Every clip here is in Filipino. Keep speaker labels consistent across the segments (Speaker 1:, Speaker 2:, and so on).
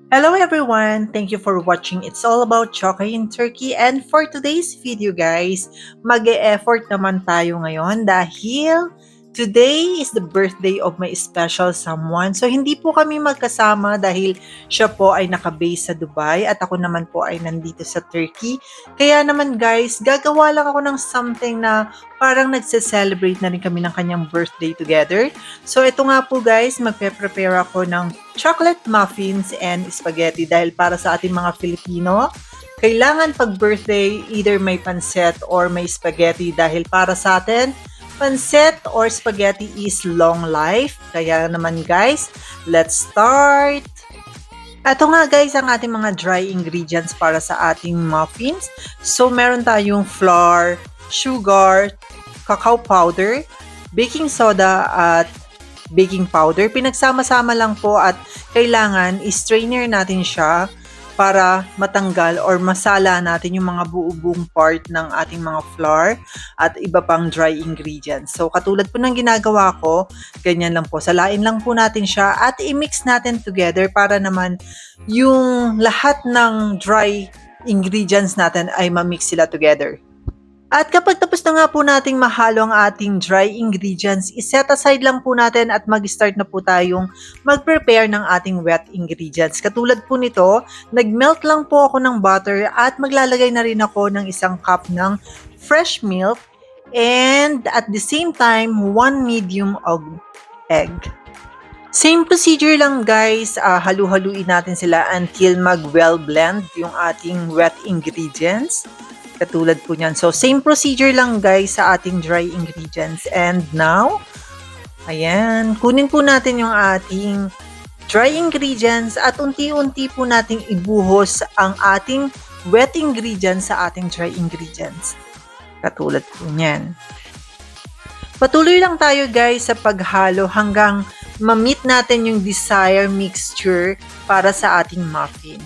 Speaker 1: Hello everyone! Thank you for watching It's All About Chocolate in Turkey, and for today's video guys, mag-e-effort naman tayo ngayon dahil today is the birthday of my special someone. So hindi po kami magkasama dahil siya po ay naka-base sa Dubai at ako naman po ay nandito sa Turkey. Kaya naman guys, gagawa lang ako ng something na parang nagse-celebrate na rin kami ng kanyang birthday together. So ito nga po guys, magpe-prepare ako ng chocolate muffins and spaghetti dahil para sa ating mga Filipino, kailangan pag birthday either may pancit or may spaghetti dahil para sa atin, pancit or spaghetti is long life. Kaya naman guys, let's start! Ito nga guys ang ating mga dry ingredients para sa ating muffins. So meron tayong flour, sugar, cacao powder, baking soda at baking powder. Pinagsama-sama lang po at kailangan i-strainer natin siya para matanggal or masala natin yung mga buo-buong part ng ating mga flour at iba pang dry ingredients. So katulad po ng ginagawa ko, ganyan lang po. Salain lang po natin siya at i-mix natin together para naman yung lahat ng dry ingredients natin ay ma-mix sila together. At kapag tapos na nga po nating mahalo ang ating dry ingredients, iset aside lang po natin at mag-start na po tayong mag-prepare ng ating wet ingredients. Katulad po nito, nag-melt lang po ako ng butter at maglalagay na rin ako ng isang cup ng fresh milk and at the same time, 1 medium egg. Same procedure lang guys, halu-haluin natin sila until mag-well blend yung ating wet ingredients. Katulad po niyan. So, same procedure lang guys sa ating dry ingredients. And now, ayan, kunin po natin yung ating dry ingredients at unti-unti po nating ibuhos ang ating wet ingredients sa ating dry ingredients. Katulad po niyan. Patuloy lang tayo guys sa paghalo hanggang ma-meet natin yung desired mixture para sa ating muffin.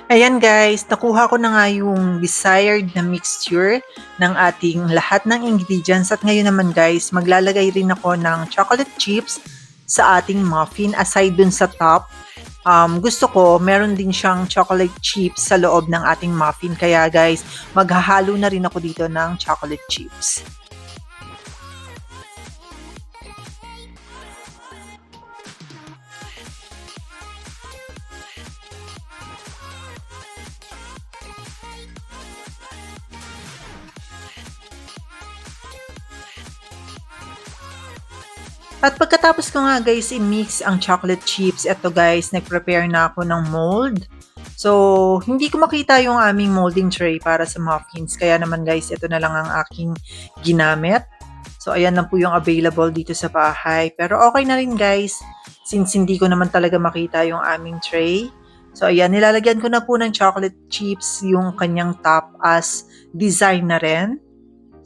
Speaker 1: Ayan guys, nakuha ko na nga yung desired na mixture ng ating lahat ng ingredients. At ngayon naman guys, maglalagay rin ako ng chocolate chips sa ating muffin aside dun sa top. Gusto ko, meron din siyang chocolate chips sa loob ng ating muffin. Kaya guys, maghahalo na rin ako dito ng chocolate chips. At pagkatapos ko nga guys i-mix ang chocolate chips, eto guys, nag-prepare na ako ng mold. So, hindi ko makita yung aming molding tray para sa muffins. Kaya naman guys, ito na lang ang aking ginamit. So, ayan lang po yung available dito sa bahay. Pero okay na rin guys, since hindi ko naman talaga makita yung aming tray. So, ayan, nilalagyan ko na po ng chocolate chips yung kanyang top as design na rin.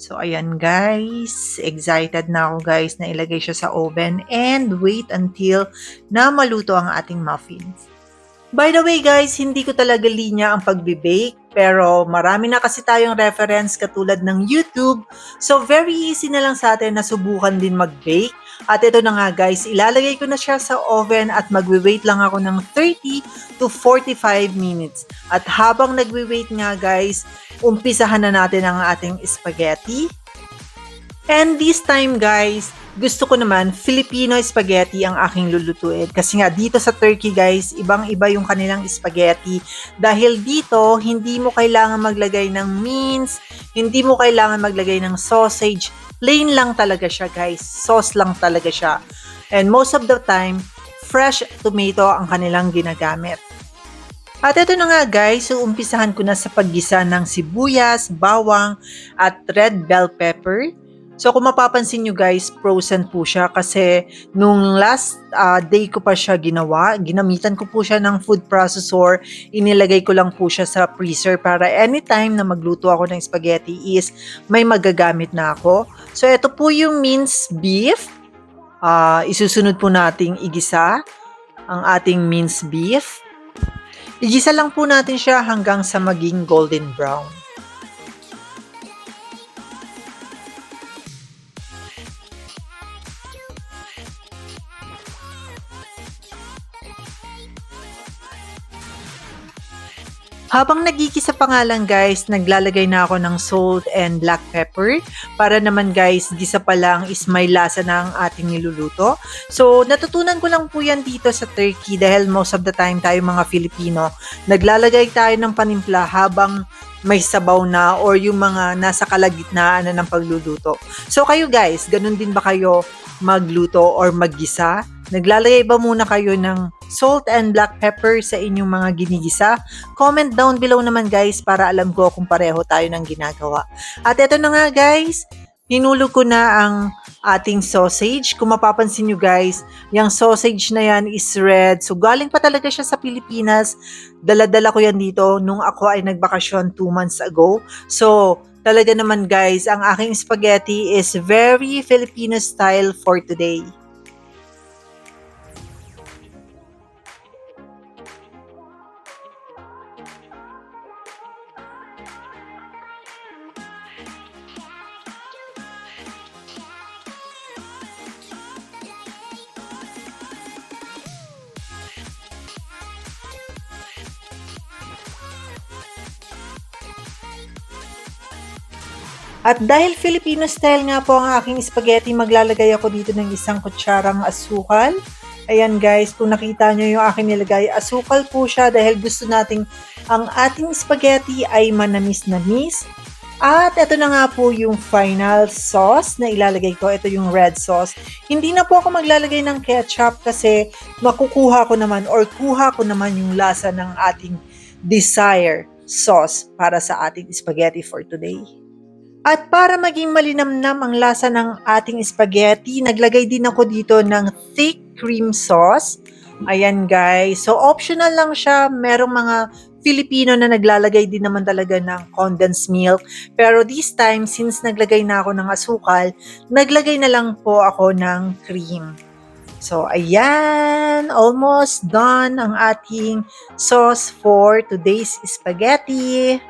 Speaker 1: So, ayan guys. Excited na ako guys na ilagay siya sa oven and wait until na maluto ang ating muffins. By the way guys, hindi ko talaga linya ang pagbe-bake pero marami na kasi tayong reference katulad ng YouTube. So, very easy na lang sa atin na subukan din mag-bake. At ito na nga guys, ilalagay ko na siya sa oven at magwe-wait lang ako ng 30 to 45 minutes. At habang nagwe-wait nga guys, umpisahan na natin ang ating spaghetti. And this time guys, gusto ko naman Filipino spaghetti ang aking lulutuin. Kasi nga dito sa Turkey guys, ibang-iba yung kanilang spaghetti. Dahil dito, hindi mo kailangan maglagay ng mince, hindi mo kailangan maglagay ng sausage. Plain lang talaga siya guys. Sauce lang talaga siya. And most of the time, fresh tomato ang kanilang ginagamit. At ito na nga guys, so umpisahan ko na sa paggisa ng sibuyas, bawang, at red bell pepper. So kung mapapansin nyo guys, frozen po siya kasi nung last day ko pa siya ginawa, ginamitan ko po siya ng food processor, inilagay ko lang po siya sa freezer para anytime na magluto ako ng spaghetti is may magagamit na ako. So ito po yung minced beef, isusunod po nating igisa ang ating minced beef. Igisa lang po natin siya hanggang sa maging golden brown. Habang nagigisa pa nga lang guys, naglalagay na ako ng salt and black pepper para naman guys, gisa pa lang is may lasa na ang ating niluluto. So natutunan ko lang po yan dito sa Turkey dahil most of the time tayo mga Filipino, naglalagay tayo ng panimpla habang may sabaw na or yung mga nasa kalagitnaan na ng pagluluto. So kayo guys, ganun din ba kayo magluto or maggisa? Naglalagay ba muna kayo ng salt and black pepper sa inyong mga ginigisa? Comment down below naman guys para alam ko kung pareho tayo ng ginagawa. At eto na nga guys, hinulog ko na ang ating sausage. Kung mapapansin nyo guys, yung sausage na yan is red. So galing pa talaga siya sa Pilipinas. Dala-dala ko yan dito nung ako ay nagbakasyon 2 months ago. So talaga naman guys, ang aking spaghetti is very Filipino style for today. At dahil Filipino style nga po ang aking spaghetti, maglalagay ako dito ng 1 kutsarang asukal. Ayan guys, kung nakita nyo yung aking nilagay, asukal po siya dahil gusto nating ang ating spaghetti ay manamis-namis. At ito na nga po yung final sauce na ilalagay ko. Ito yung red sauce. Hindi na po ako maglalagay ng ketchup kasi makukuha ko naman or kuha ko naman yung lasa ng ating desired sauce para sa ating spaghetti for today. At para maging malinamnam ang lasa ng ating spaghetti, naglagay din ako dito ng thick cream sauce. Ayan guys. So optional lang siya. Merong mga Filipino na naglalagay din naman talaga ng condensed milk. Pero this time, since naglagay na ako ng asukal, naglagay na lang po ako ng cream. So ayan, almost done ang ating sauce for today's spaghetti.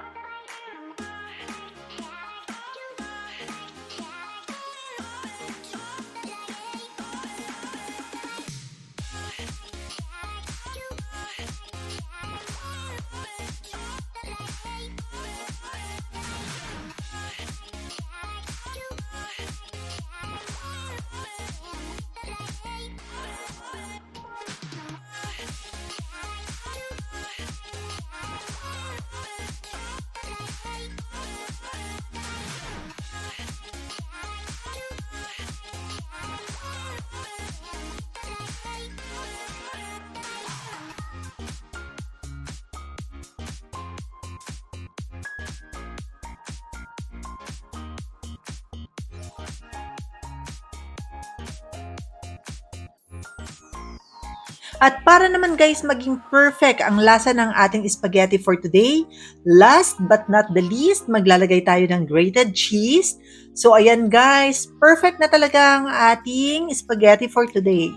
Speaker 1: At para naman guys maging perfect ang lasa ng ating spaghetti for today, last but not the least, maglalagay tayo ng grated cheese. So ayan guys, perfect na talaga ang ating spaghetti for today.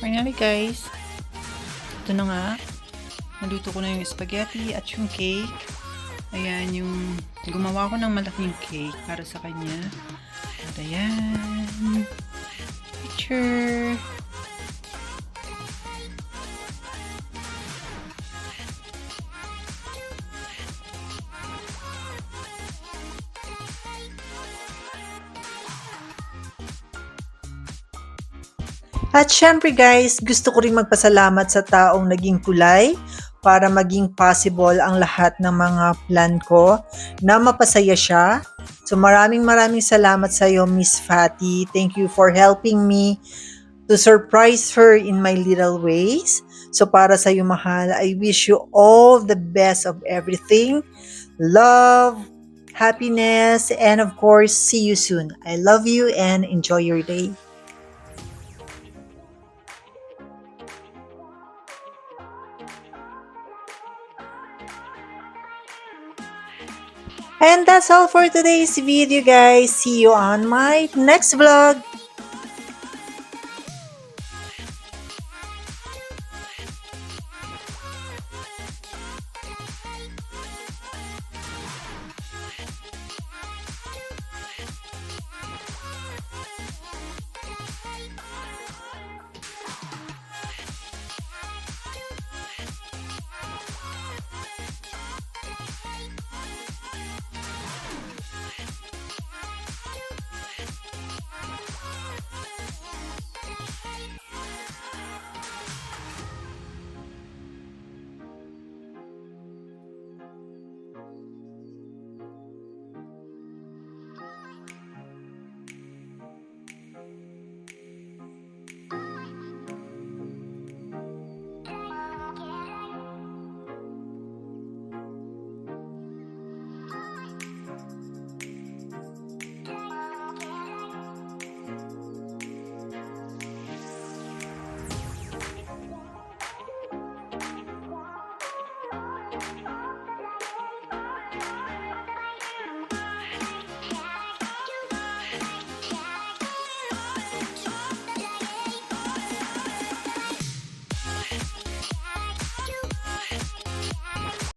Speaker 1: Finally guys, ito na nga. Naluto ko na yung spaghetti at yung cake. Ayan, yung gumawa ko ng malaking cake para sa kanya. At ayan. Picture. At syempre guys, gusto ko rin magpasalamat sa taong naging kulay para maging possible ang lahat ng mga plan ko na mapasaya siya. So maraming salamat sa iyo, Miss Fatty. Thank you for helping me to surprise her in my little ways. So para sa iyo, mahal, I wish you all the best of everything. Love, happiness, and of course, see you soon. I love you and enjoy your day. And that's all for today's video, guys. See you on my next vlog.